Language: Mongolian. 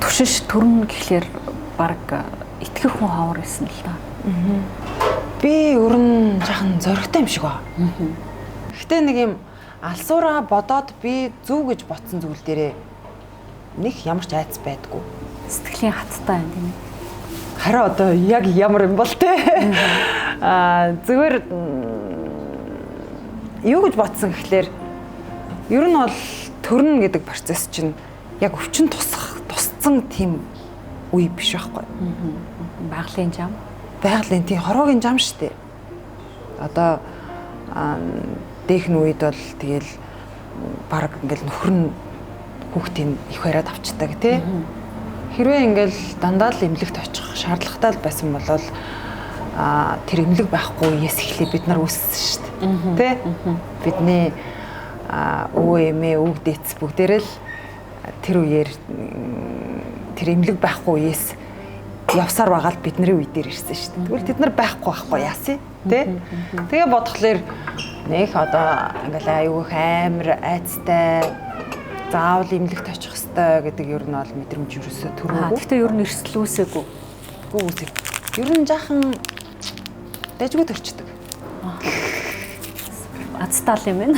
түшиж төрнө гэхлээр баг итгэх хүн ховор байсан л да. Би өрн жахан зоригтой юм шиг ба. Гэтэ нэг юм алсуураа бодоод би зөв гэж ботсон зүйл дээрээ нэг ямар ч айц байдгүй. Сэтгэлийн хаттай юм тийм ээ. Харин одоо яг ямар юм бол те. Зүгээр юу гэж ботсон гэхлээр ер нь бол төрнө гэдэг процесс чинь яг өвчин тусцсан тийм үе биш байхгүй. Байгалийн зам. Байгалийн тийм хороогийн зам штэ. Одоо дээхн үед бол тэгэл баг ингээл нөхөр нь хүүхдийн их бариад авчдаг тий. Хэрвээ ингээл дандаа л эмнэлэгт очих шаардлагатай л байсан бол тэр эмнэлэг байхгүй үеэс эхлээ бид нар үүссэн шүү дээ. Тэ? Бидний өвөө эмээ өвөг дээц бүгдээрээ л тэр үеэр тэр эмнэлэг байхгүй үеэс явсаар байгаа л бидний үе дээр ирсэн шүү дээ. Тэгвэл тэд нар байхгүй яасыг тэ? Тэгээ бодхолоор нэх одоо ингээл аюух амар айцтай заавал эмнэлэгт очих хэвээр гэдэг ер нь бол мэдрэмж юусоо төрөөгүй. Гэхдээ ер нь эрсдэл үүсээгүй. Үүсэг. Ер нь жаахан дайггүй төрчдөг. Азтал юм байна.